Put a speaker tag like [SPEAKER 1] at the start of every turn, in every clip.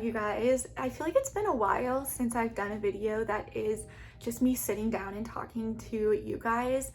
[SPEAKER 1] you guys, I feel like it's been a while since I've done a video that is just me sitting down and talking to you guys.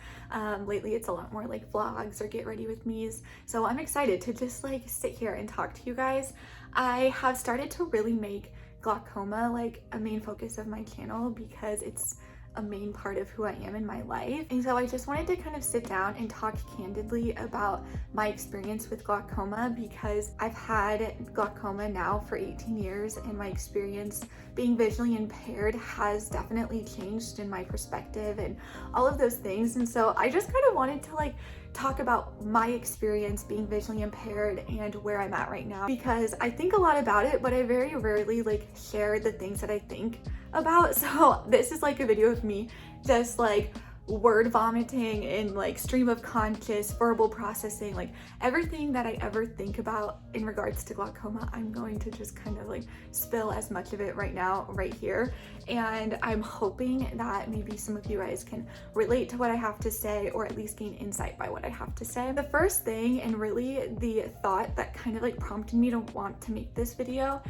[SPEAKER 1] Lately it's a lot more like vlogs or get ready with me's, so I'm excited to just like sit here and talk to you guys. I have started to really make glaucoma like a main focus of my channel because it's a main part of who I am in my life. And so I just wanted to kind of sit down and talk candidly about my experience with glaucoma, because I've had glaucoma now for 18 years and my experience being visually impaired has definitely changed in my perspective and all of those things. And so I just kind of wanted to like talk about my experience being visually impaired and where I'm at right now, because I think a lot about it, but I very rarely like share the things that I think about. So this is like a video of me just like word vomiting and like stream of conscious verbal processing, like everything that I ever think about in regards to glaucoma. I'm going to just kind of like spill as much of it right now, right here. And I'm hoping that maybe some of you guys can relate to what I have to say, or at least gain insight by what I have to say. The first thing, and really the thought that kind of like prompted me to want to make this video,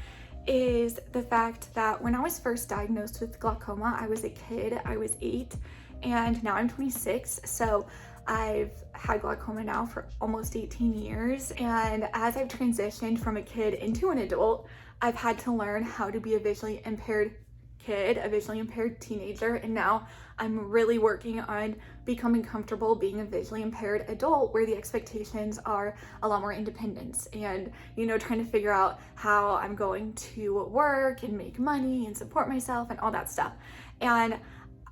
[SPEAKER 1] is the fact that when I was first diagnosed with glaucoma, I was a kid. I was 8 and now I'm 26. So I've had glaucoma now for almost 18 years. And as I've transitioned from a kid into an adult, I've had to learn how to be a visually impaired kid, a visually impaired teenager, and now I'm really working on becoming comfortable being a visually impaired adult, where the expectations are a lot more independence and, you know, trying to figure out how I'm going to work and make money and support myself and all that stuff. And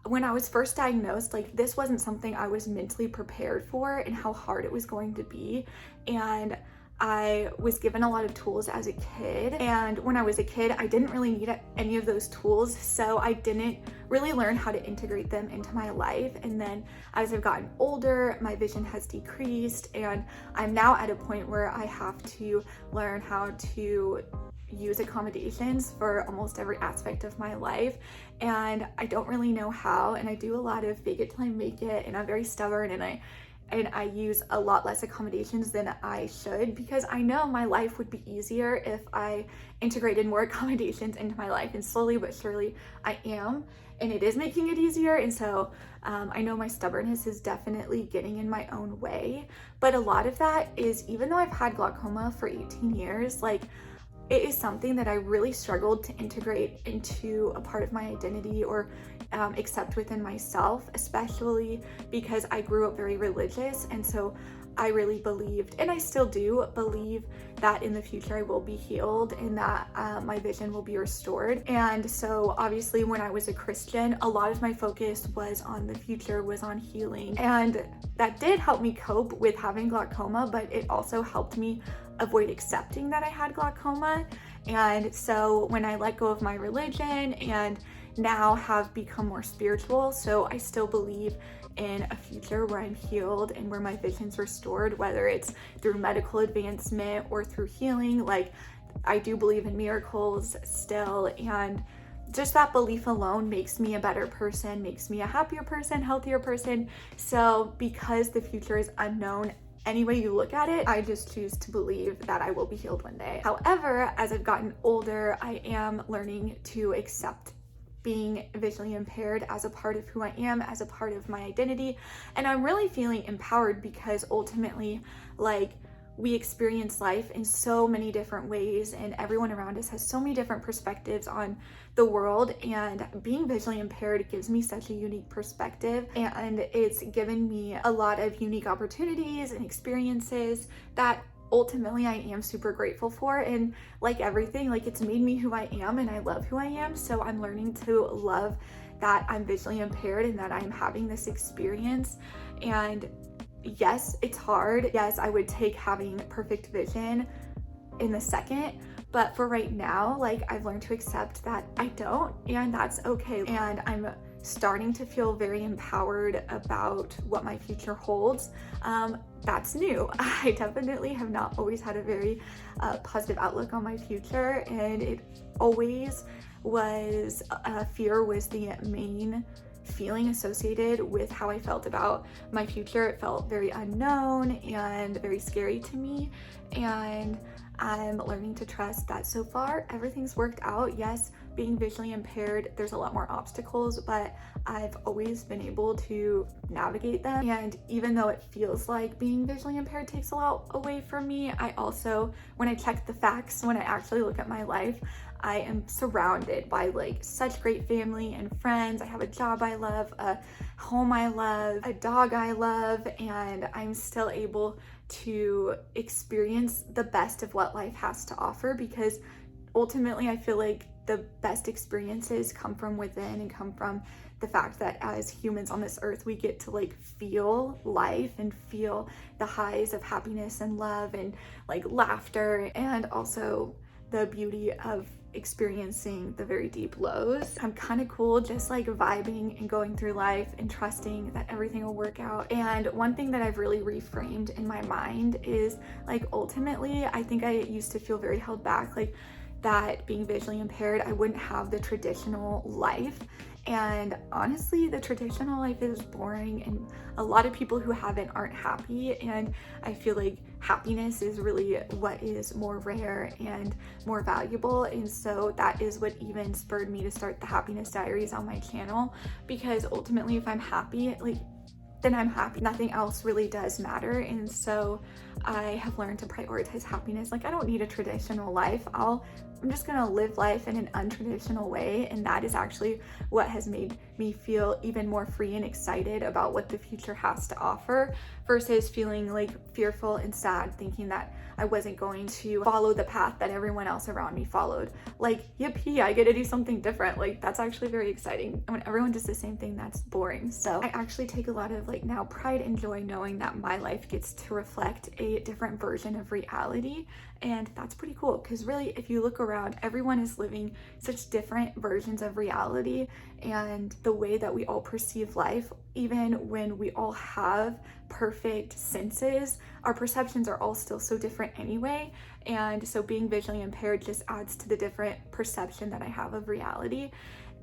[SPEAKER 1] when I was first diagnosed, like this wasn't something I was mentally prepared for, and how hard it was going to be. And I was given a lot of tools as a kid, and when I was a kid I didn't really need any of those tools, so I didn't really learn how to integrate them into my life. And then as I've gotten older, my vision has decreased, and I'm now at a point where I have to learn how to use accommodations for almost every aspect of my life, and I don't really know how. And I do a lot of fake it till I make it, and I'm very stubborn, and I use a lot less accommodations than I should, because I know my life would be easier if I integrated more accommodations into my life, and slowly but surely I am, and it is making it easier. And so I know my stubbornness is definitely getting in my own way, but a lot of that is, even though I've had glaucoma for 18 years, like it is something that I really struggled to integrate into a part of my identity or accept within myself, especially because I grew up very religious. And so I really believed, and I still do believe, that in the future I will be healed and that my vision will be restored. And so obviously when I was a Christian, a lot of my focus was on the future, was on healing. And that did help me cope with having glaucoma, but it also helped me avoid accepting that I had glaucoma. And so when I let go of my religion and now have become more spiritual, so I still believe in a future where I'm healed and where my vision's restored, whether it's through medical advancement or through healing. Like I do believe in miracles still, and just that belief alone makes me a better person, makes me a happier person, healthier person. So because the future is unknown, any way you look at it, I just choose to believe that I will be healed one day. However, as I've gotten older, I am learning to accept being visually impaired as a part of who I am, as a part of my identity. And I'm really feeling empowered, because ultimately, like, we experience life in so many different ways, and everyone around us has so many different perspectives on the world, and being visually impaired gives me such a unique perspective, and it's given me a lot of unique opportunities and experiences that ultimately I am super grateful for. And like everything, like it's made me who I am, and I love who I am. So I'm learning to love that I'm visually impaired and that I'm having this experience. And yes, it's hard. Yes, I would take having perfect vision in the second, but for right now, like I've learned to accept that I don't, and that's okay. And I'm starting to feel very empowered about what my future holds. That's new. I definitely have not always had a very positive outlook on my future, and it always was fear was the main feeling associated with how I felt about my future. It felt very unknown and very scary to me, and I'm learning to trust that so far everything's worked out. Yes, being visually impaired, there's a lot more obstacles, but I've always been able to navigate them. And even though it feels like being visually impaired takes a lot away from me, I also, when I check the facts, when I actually look at my life, I am surrounded by like such great family and friends. I have a job I love, a home I love, a dog I love, and I'm still able to experience the best of what life has to offer, because ultimately I feel like the best experiences come from within and come from the fact that as humans on this earth, we get to like feel life and feel the highs of happiness and love and like laughter, and also the beauty of experiencing the very deep lows. I'm kind of cool just like vibing and going through life and trusting that everything will work out. And one thing that I've really reframed in my mind is like, ultimately, I think I used to feel very held back, like that being visually impaired, I wouldn't have the traditional life. And honestly, the traditional life is boring, and a lot of people who have it aren't happy. And I feel like happiness is really what is more rare and more valuable. And so that is what even spurred me to start the Happiness Diaries on my channel, because ultimately, if I'm happy, like, then I'm happy. Nothing else really does matter. And so I have learned to prioritize happiness. Like, I don't need a traditional life. I'm just gonna live life in an untraditional way, and that is actually what has made me feel even more free and excited about what the future has to offer, versus feeling like fearful and sad, thinking that I wasn't going to follow the path that everyone else around me followed. Like, yippee, I get to do something different. Like, that's actually very exciting. And when everyone does the same thing, that's boring. So I actually take a lot of like now pride and joy knowing that my life gets to reflect a different version of reality. And that's pretty cool, because really, if you look around, everyone is living such different versions of reality, and the way that we all perceive life, even when we all have perfect senses, our perceptions are all still so different anyway. And so being visually impaired just adds to the different perception that I have of reality.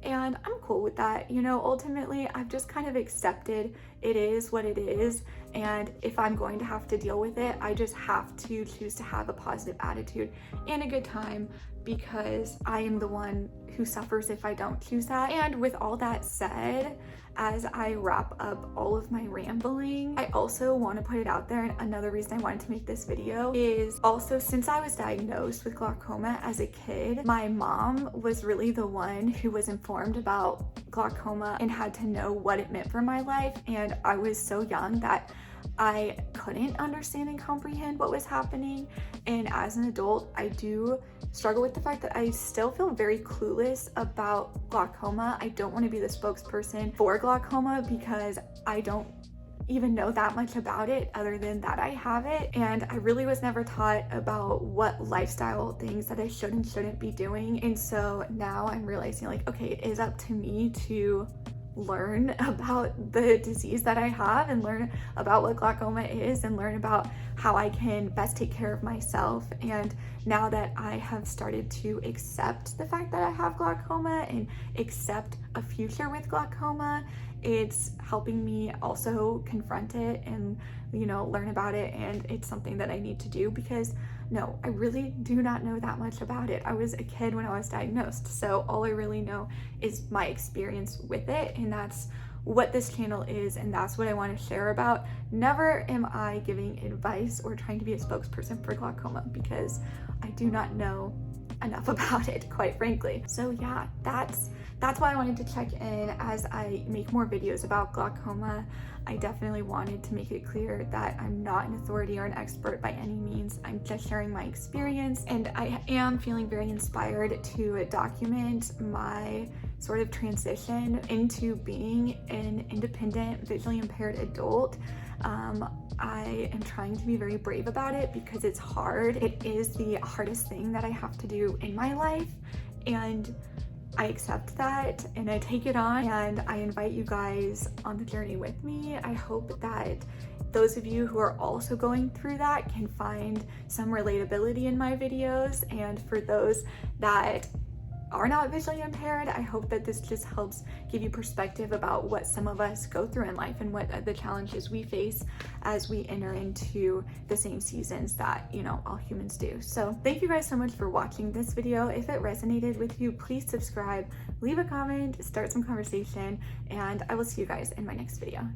[SPEAKER 1] And I'm cool with that. You know, ultimately, I've just kind of accepted it is what it is. And if I'm going to have to deal with it, I just have to choose to have a positive attitude and a good time, because I am the one who suffers if I don't choose that. And with all that said, as I wrap up all of my rambling, I also want to put it out there, and another reason I wanted to make this video is also, since I was diagnosed with glaucoma as a kid, my mom was really the one who was informed about glaucoma and had to know what it meant for my life. And I was so young that I couldn't understand and comprehend what was happening. And as an adult, I do struggle with the fact that I still feel very clueless about glaucoma. I don't want to be the spokesperson for glaucoma, because I don't even know that much about it other than that I have it. And I really was never taught about what lifestyle things that I should and shouldn't be doing. And so now I'm realizing, like, okay, it is up to me to learn about the disease that I have, and learn about what glaucoma is, and learn about how I can best take care of myself. And now that I have started to accept the fact that I have glaucoma and accept a future with glaucoma, it's helping me also confront it and, you know, learn about it. And it's something that I need to do, because no, I really do not know that much about it. I was a kid when I was diagnosed, so all I really know is my experience with it, and that's what this channel is, and that's what I want to share about. Never am I giving advice or trying to be a spokesperson for glaucoma, because I do not know enough about it, quite frankly. So yeah, that's why I wanted to check in as I make more videos about glaucoma. I definitely wanted to make it clear that I'm not an authority or an expert by any means. I'm just sharing my experience, and I am feeling very inspired to document my sort of transition into being an independent, visually impaired adult. I am trying to be very brave about it, because it's hard. It is the hardest thing that I have to do in my life, and I accept that and I take it on, and I invite you guys on the journey with me. I hope that those of you who are also going through that can find some relatability in my videos, and for those that are not visually impaired. I hope that this just helps give you perspective about what some of us go through in life and what the challenges we face as we enter into the same seasons that, you know, all humans do. So thank you guys so much for watching this video. If it resonated with you, please subscribe, leave a comment, start some conversation, and I will see you guys in my next video.